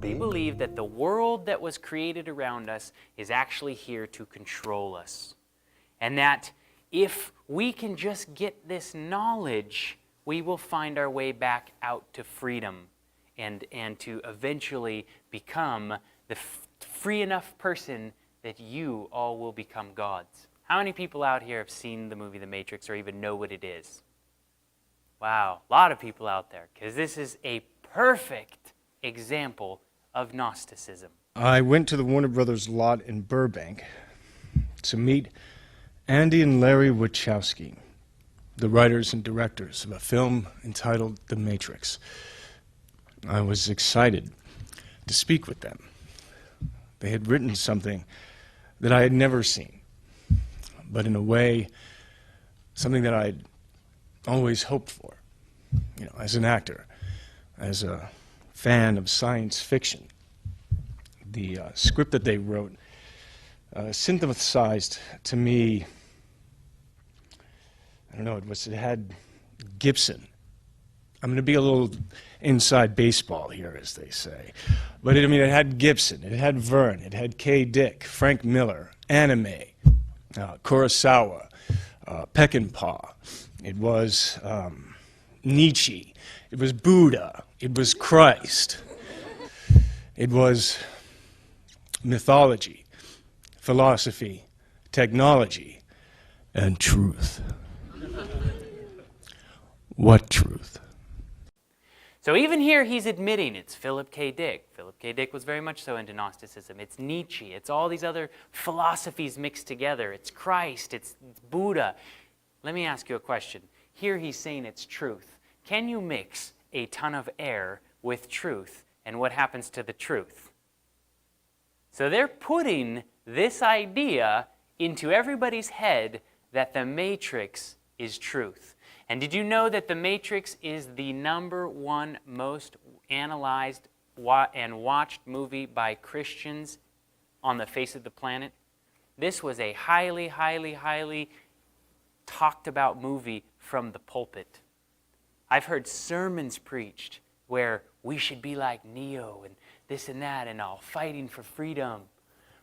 We believe that the world that was created around us is actually here to control us. And that if we can just get this knowledge, we will find our way back out to freedom and to eventually become the free enough person that you all will become gods. How many people out here have seen the movie The Matrix or even know what it is? Wow, a lot of people out there, because this is a perfect example of Gnosticism. I went to the Warner Brothers lot in Burbank to meet Andy and Larry Wachowski, the writers and directors of a film entitled The Matrix. I was excited to speak with them. They had written something that I had never seen, but in a way, something that I'd always hoped for, as an actor, as a fan of science fiction. The script that they wrote synthesized to me, it had Gibson. I'm going to be a little inside baseball here, as they say. But it had Gibson, it had Verne, it had K. Dick, Frank Miller, anime, Kurosawa, Peckinpah. It was Nietzsche. It was Buddha. It was Christ. It was mythology, philosophy, technology, and truth. What truth? So even here he's admitting it's Philip K. Dick. Philip K. Dick was very much so into Gnosticism. It's Nietzsche. It's all these other philosophies mixed together. It's Christ. It's Buddha. Let me ask you a question. Here he's saying it's truth. Can you mix a ton of air with truth, and what happens to the truth? So they're putting this idea into everybody's head that the Matrix is truth. And did you know that The Matrix is the #1 most analyzed and watched movie by Christians on the face of the planet? This was a highly, highly, highly talked about movie from the pulpit. I've heard sermons preached where we should be like Neo and this and that and all, fighting for freedom.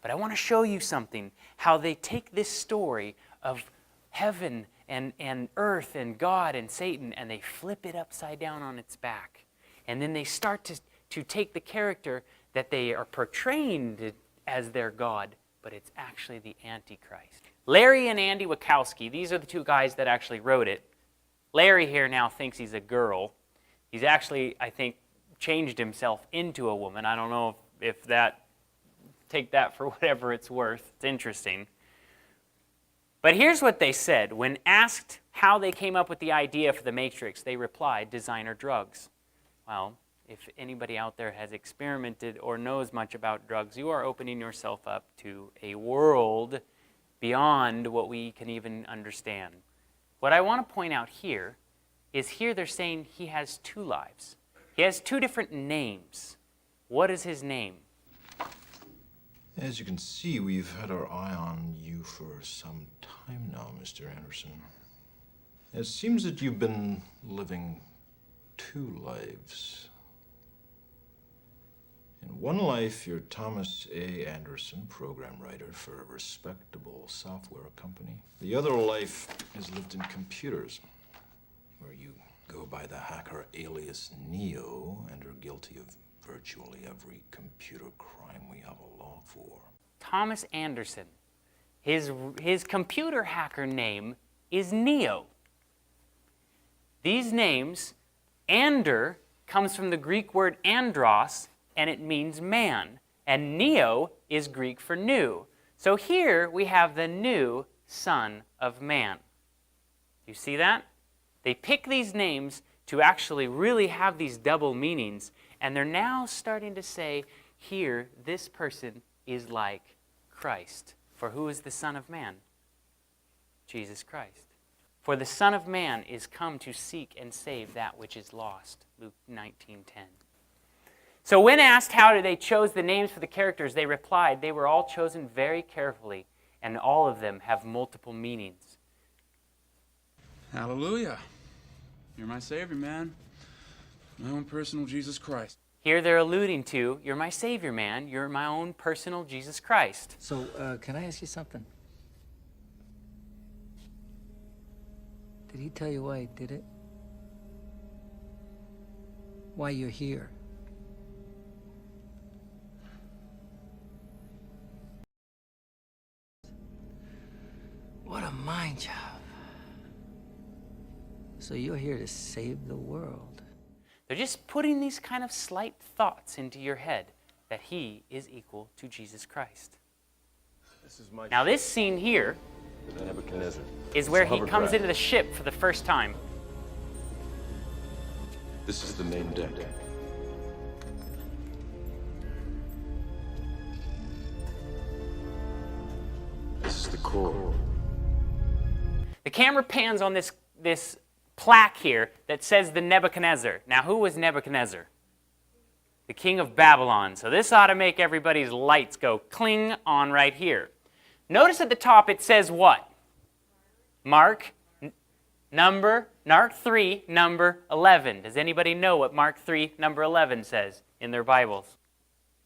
But I want to show you something, how they take this story of heaven and earth and God and Satan, and they flip it upside down on its back. And then they start to take the character that they are portraying as their God, but it's actually the Antichrist. Larry and Andy Wachowski, these are the two guys that actually wrote it. Larry here now thinks he's a girl. He's actually, I think, changed himself into a woman. I don't know if take that for whatever it's worth. It's interesting. But here's what they said. When asked how they came up with the idea for the Matrix, they replied, designer drugs. Well, if anybody out there has experimented or knows much about drugs, you are opening yourself up to a world beyond what we can even understand. What I want to point out here is here they're saying he has 2 lives. He has 2 different names. What is his name? As you can see, we've had our eye on you for some time now, Mr. Anderson. It seems that you've been living 2 lives. In one life, you're Thomas A. Anderson, program writer for a respectable software company. The other life is lived in computers, where you go by the hacker alias Neo and are guilty of virtually every computer crime we have a law for. Thomas Anderson. His computer hacker name is Neo. These names, Ander comes from the Greek word andros, and it means man. And Neo is Greek for new. So here we have the new Son of Man. You see that? They pick these names to actually really have these double meanings, and they're now starting to say, here, this person is like Christ. For who is the Son of Man? Jesus Christ. For the Son of Man is come to seek and save that which is lost. Luke 19:10. So when asked how they chose the names for the characters, they replied they were all chosen very carefully, and all of them have multiple meanings. Hallelujah. You're my Savior, man. My own personal Jesus Christ. Here they're alluding to, you're my Savior, man. You're my own personal Jesus Christ. So, can I ask you something? Did he tell you why he did it? Why you're here? What a mind job. So you're here to save the world. They're just putting these kind of slight thoughts into your head that he is equal to Jesus Christ. Now this scene here is where he comes into the ship for the first time. This is the main deck. This is the core. The camera pans on this plaque here that says the Nebuchadnezzar. Now who was Nebuchadnezzar? The king of Babylon. So this ought to make everybody's lights go cling on right here. Notice at the top it says what? Mark 3, number 11. Does anybody know what Mark 3, number 11 says in their Bibles?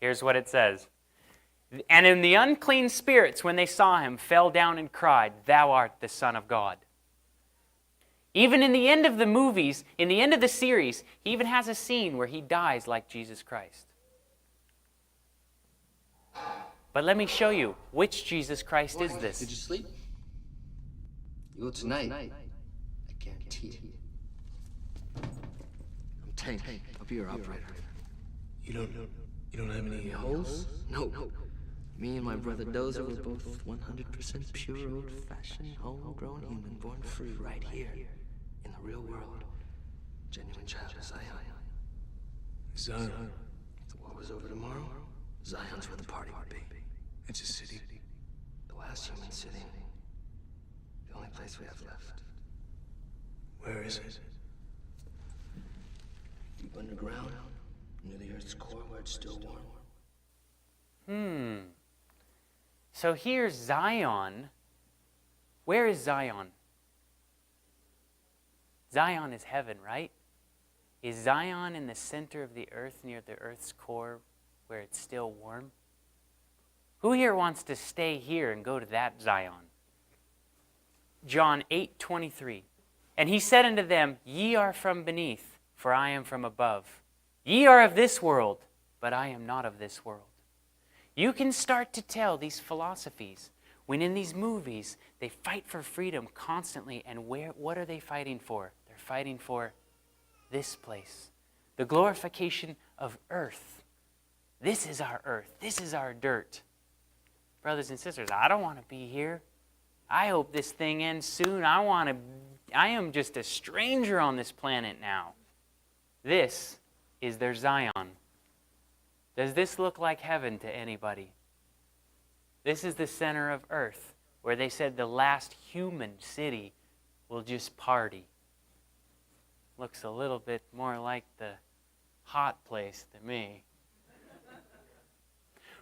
Here's what it says. And in the unclean spirits, when they saw him, fell down and cried, "Thou art the Son of God." Even in the end of the movies, in the end of the series, he even has a scene where he dies like Jesus Christ. But let me show you, which Jesus Christ is this? Did you sleep? You will tonight. I guarantee it. I'm Tank. I'll be your operator. You don't have any holes? No. Me and my brother Dozer were both 100% pure, old-fashioned, homegrown human, born free right here in the real world. Genuine child of Zion. Zion. If the war was over tomorrow, Zion's where the party would be. It's a city. The last human city. The only place we have left. Where is it? Deep underground, near the Earth's core where it's still warm. So here's Zion. Where is Zion? Zion is heaven, right? Is Zion in the center of the earth, near the earth's core, where it's still warm? Who here wants to stay here and go to that Zion? John 8:23. And he said unto them, Ye are from beneath, for I am from above. Ye are of this world, but I am not of this world. You can start to tell these philosophies when in these movies they fight for freedom constantly, and what are they fighting for? They're fighting for this place, the glorification of earth. This is our earth. This is our dirt. Brothers and sisters, I don't want to be here. I hope this thing ends soon. I am just a stranger on this planet now. This is their Zion. Does this look like heaven to anybody? This is the center of earth, where they said the last human city will just party. Looks a little bit more like the hot place to me.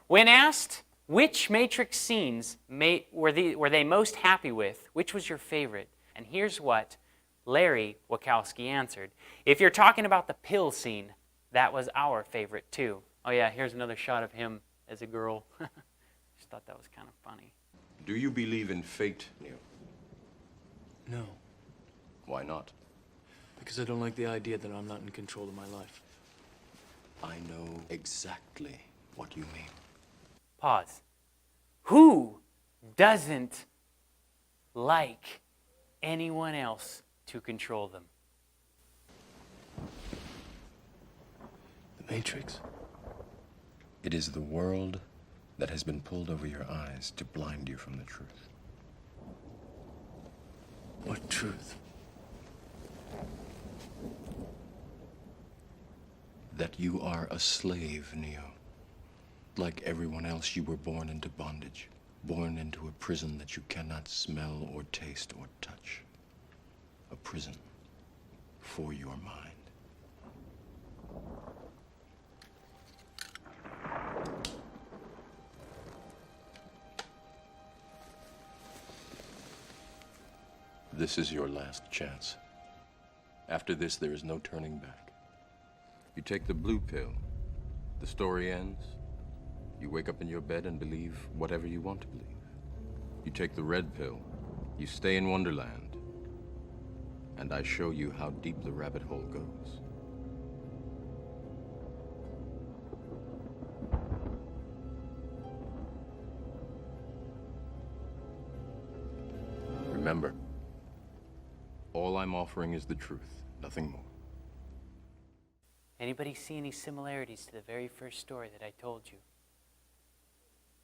When asked which Matrix scenes were they most happy with, which was your favorite? And here's what Larry Wachowski answered. If you're talking about the pill scene, that was our favorite too. Oh yeah, here's another shot of him as a girl. Just thought that was kind of funny. Do you believe in fate, Neo? No, Why not? because I don't like the idea that I'm not in control of my life. I know exactly what you mean. Pause. Who doesn't like anyone else to control them? The Matrix. It is the world that has been pulled over your eyes to blind you from the truth. What truth? That you are a slave, Neo. Like everyone else, you were born into bondage, born into a prison that you cannot smell or taste or touch. A prison for your mind. This is your last chance. After this, there is no turning back. You take the blue pill, The story ends. You wake up in your bed and believe whatever you want to believe. You take the red pill. You stay in Wonderland. And I show you how deep the rabbit hole goes. Remember, all I'm offering is the truth, nothing more. Anybody see any similarities to the very first story that I told you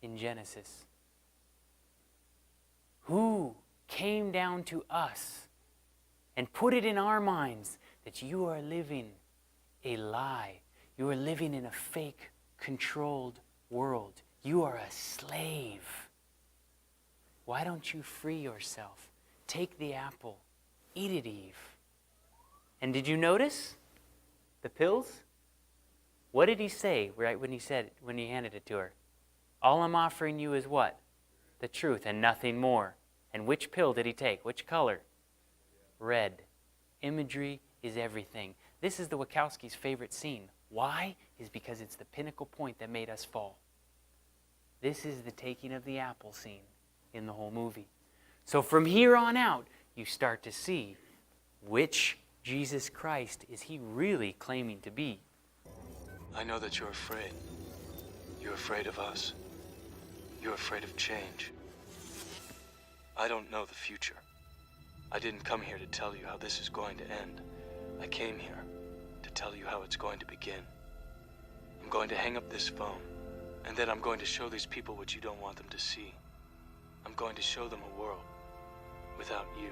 in Genesis? Who came down to us and put it in our minds that you are living a lie? You are living in a fake, controlled world. You are a slave. Why don't you free yourself? Take the apple. Eat it, Eve. And did you notice the pills? What did he say right when he handed it to her? All I'm offering you is what? The truth and nothing more. And which pill did he take? Which color? Red. Imagery is everything. This is the Wachowskis' favorite scene. Why? Is because it's the pinnacle point that made us fall. This is the taking of the apple scene in the whole movie. So from here on out, you start to see which Jesus Christ is he really claiming to be. I know that you're afraid. You're afraid of us. You're afraid of change. I don't know the future. I didn't come here to tell you how this is going to end. I came here to tell you how it's going to begin. I'm going to hang up this phone, and then I'm going to show these people what you don't want them to see. I'm going to show them a world without you.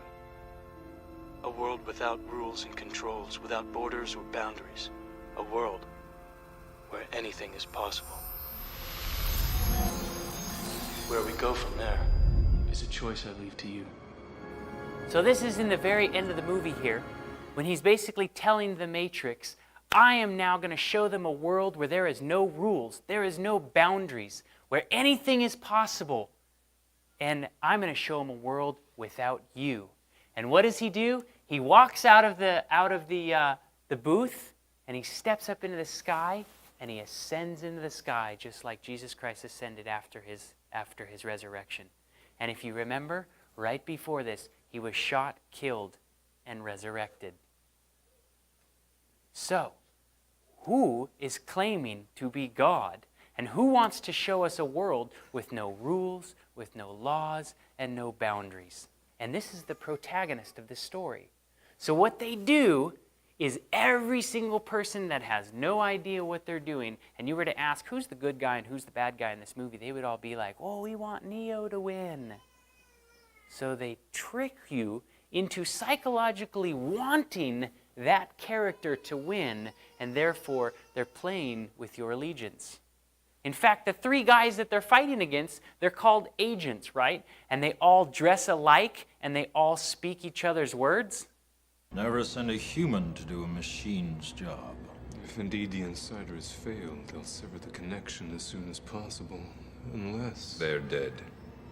A world without rules and controls, without borders or boundaries. A world where anything is possible. Where we go from there is a choice I leave to you. So this is in the very end of the movie here, when he's basically telling the Matrix, I am now going to show them a world where there is no rules, there is no boundaries, where anything is possible. And I'm going to show them a world without you. And what does he do? He walks out of the booth, and he steps up into the sky, and he ascends into the sky, just like Jesus Christ ascended after his resurrection. And if you remember, right before this, he was shot, killed, and resurrected. So, who is claiming to be God? And who wants to show us a world with no rules, with no laws, and no boundaries? And this is the protagonist of this story. So what they do is every single person that has no idea what they're doing, and you were to ask who's the good guy and who's the bad guy in this movie, they would all be like, oh, we want Neo to win. So they trick you into psychologically wanting that character to win, and therefore they're playing with your allegiance. In fact, the three guys that they're fighting against, they're called agents, right? And they all dress alike, and they all speak each other's words. Never send a human to do a machine's job. If indeed the insiders fail, they'll sever the connection as soon as possible. Unless... They're dead,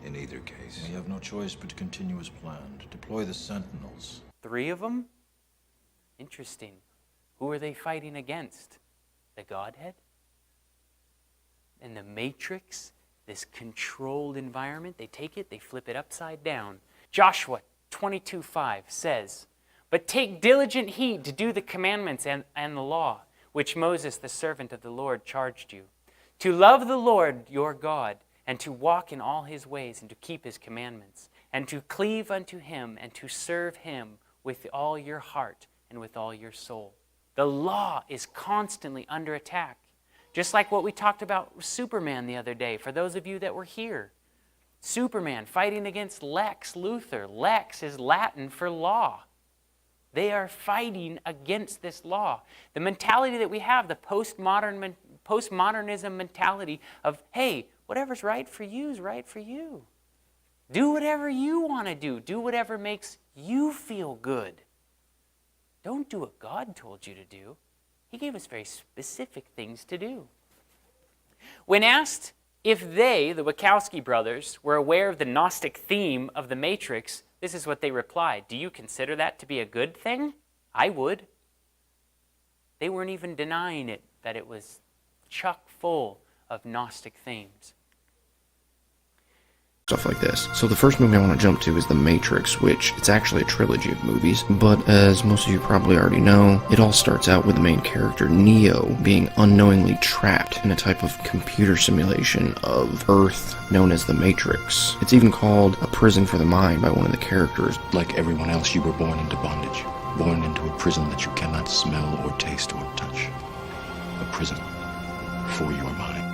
in either case. We have no choice but to continue as planned. Deploy the Sentinels. 3 of them? Interesting. Who are they fighting against? The Godhead? And the Matrix, this controlled environment, they take it, they flip it upside down. Joshua 22:5 says, but take diligent heed to do the commandments and the law, which Moses, the servant of the Lord, charged you, to love the Lord your God, and to walk in all his ways, and to keep his commandments, and to cleave unto him, and to serve him with all your heart and with all your soul. The law is constantly under attack. Just like what we talked about with Superman the other day, for those of you that were here. Superman fighting against Lex Luthor. Lex is Latin for law. They are fighting against this law. The mentality that we have, the postmodernism mentality of, hey, whatever's right for you is right for you. Do whatever you want to do. Do whatever makes you feel good. Don't do what God told you to do. He gave us very specific things to do. When asked if they, the Wachowski brothers, were aware of the Gnostic theme of the Matrix, this is what they replied. Do you consider that to be a good thing? I would. They weren't even denying it, that it was chock full of Gnostic themes. Stuff like this. So the first movie I want to jump to is The Matrix, which it's actually a trilogy of movies, but as most of you probably already know, it all starts out with the main character, Neo, being unknowingly trapped in a type of computer simulation of Earth known as the Matrix. It's even called a prison for the mind by one of the characters. Like everyone else, you were born into bondage, born into a prison that you cannot smell or taste or touch. A prison for your mind.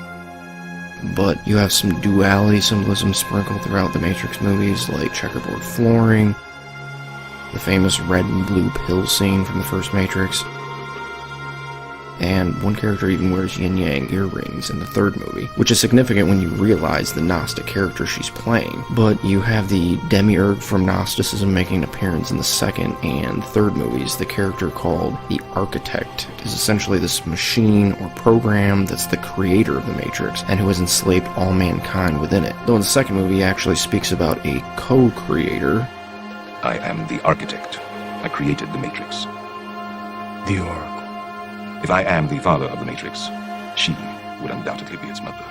But you have some duality symbolism sprinkled throughout the Matrix movies, like checkerboard flooring, the famous red and blue pill scene from the first Matrix, and one character even wears yin-yang earrings in the third movie, which is significant when you realize the Gnostic character she's playing. But you have the demiurge from Gnosticism making an appearance in the second and third movies. The character called the Architect is essentially this machine or program that's the creator of the Matrix and who has enslaved all mankind within it. Though in the second movie he actually speaks about a co-creator. I am the architect. I created the Matrix. The Oracle. If I am the father of the Matrix, she would undoubtedly be its mother.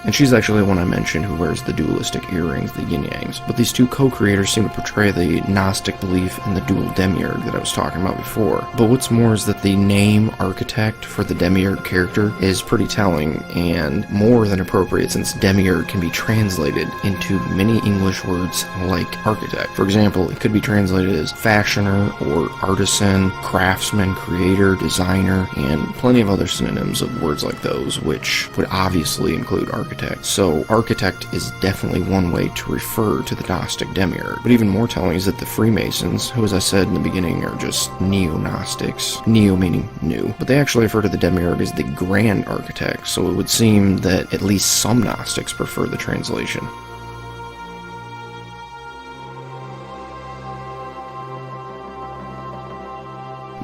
And she's actually the one I mentioned who wears the dualistic earrings, the yin-yangs. But these two co-creators seem to portray the Gnostic belief in the dual demiurge that I was talking about before. But what's more is that the name Architect for the demiurge character is pretty telling and more than appropriate, since demiurge can be translated into many English words like architect. For example, it could be translated as fashioner or artisan, craftsman, creator, designer, and plenty of other synonyms of words like those, which would obviously include architect. So architect is definitely one way to refer to the Gnostic demiurge. But even more telling is that the Freemasons, who as I said in the beginning are just neo-Gnostics, neo meaning new, but they actually refer to the demiurge as the Grand Architect, so it would seem that at least some Gnostics prefer the translation.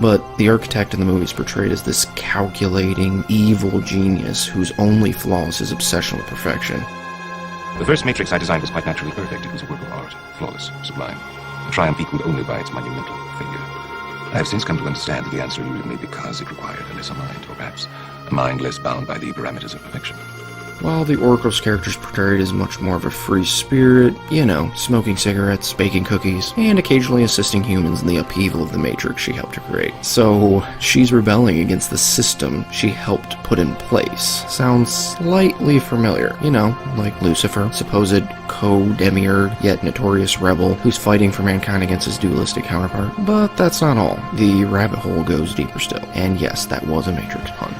But the architect in the movie is portrayed as this calculating, evil genius whose only flaw is his obsession with perfection. The first Matrix I designed was quite naturally perfect. It was a work of art, flawless, sublime. A triumph equaled only by its monumental failure. I have since come to understand that the answer eluded me because it required a lesser mind, or perhaps a mind less bound by the parameters of perfection. While the Oracle's character is portrayed as much more of a free spirit, you know, smoking cigarettes, baking cookies, and occasionally assisting humans in the upheaval of the Matrix she helped to create. So, she's rebelling against the system she helped put in place. Sounds slightly familiar, you know, like Lucifer, supposed co-demiurge, yet notorious rebel, who's fighting for mankind against his dualistic counterpart. But that's not all. The rabbit hole goes deeper still. And yes, that was a Matrix pun.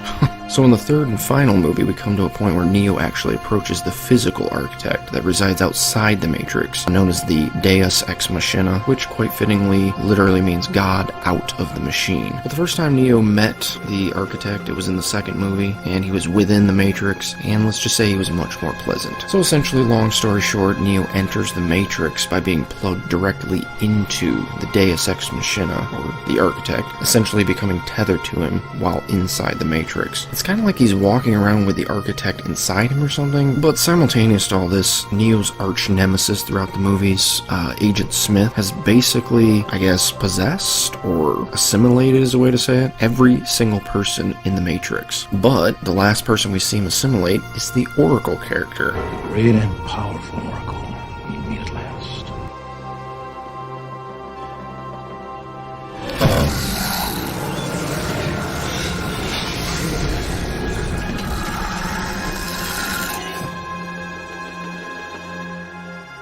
So in the third and final movie, we come to a point where Neo actually approaches the physical architect that resides outside the Matrix, known as the Deus Ex Machina, which quite fittingly literally means God out of the machine. But the first time Neo met the architect, it was in the second movie, and he was within the Matrix, and let's just say he was much more pleasant. So essentially, long story short, Neo enters the Matrix by being plugged directly into the Deus Ex Machina, or the architect, essentially becoming tethered to him while inside the Matrix. It's kind of like he's walking around with the architect inside him or something, but simultaneous to all this, Neo's arch nemesis throughout the movies, Agent Smith, has basically, I guess, possessed or assimilated is a way to say it, every single person in the Matrix. But the last person we see him assimilate is the Oracle character. The great and powerful Oracle. We meet at last.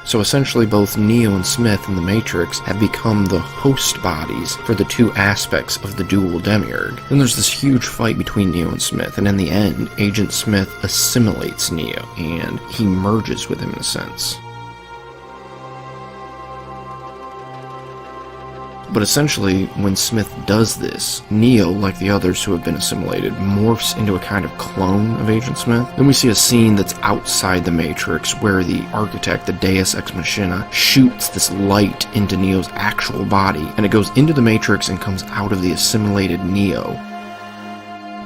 So essentially both Neo and Smith in the Matrix have become the host bodies for the two aspects of the dual demiurge. Then there's this huge fight between Neo and Smith, and in the end, Agent Smith assimilates Neo, and he merges with him in a sense. But essentially, when Smith does this, Neo, like the others who have been assimilated, morphs into a kind of clone of Agent Smith. Then we see a scene that's outside the Matrix where the architect, the Deus Ex Machina, shoots this light into Neo's actual body, and it goes into the Matrix and comes out of the assimilated Neo.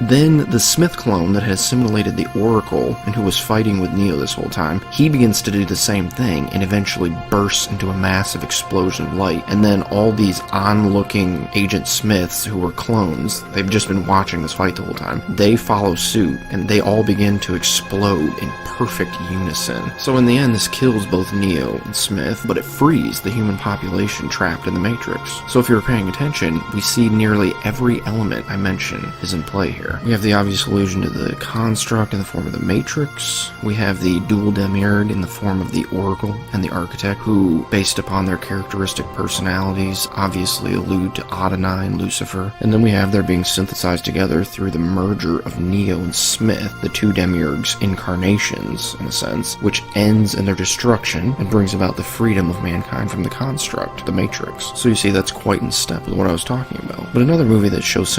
Then the Smith clone that had assimilated the Oracle and who was fighting with Neo this whole time, he begins to do the same thing and eventually bursts into a massive explosion of light. And then all these onlooking Agent Smiths who were clones, they've just been watching this fight the whole time, they follow suit and they all begin to explode in perfect unison. So in the end, this kills both Neo and Smith, but it frees the human population trapped in the Matrix. So if you're paying attention, we see nearly every element I mentioned is in play here. We have the obvious allusion to the construct in the form of the Matrix. We have the dual demiurge in the form of the Oracle and the Architect, who, based upon their characteristic personalities, obviously allude to Adonai and Lucifer. And then we have their being synthesized together through the merger of Neo and Smith, the two demiurges' incarnations, in a sense, which ends in their destruction and brings about the freedom of mankind from the construct, the Matrix. So you see, that's quite in step with what I was talking about. But another movie that shows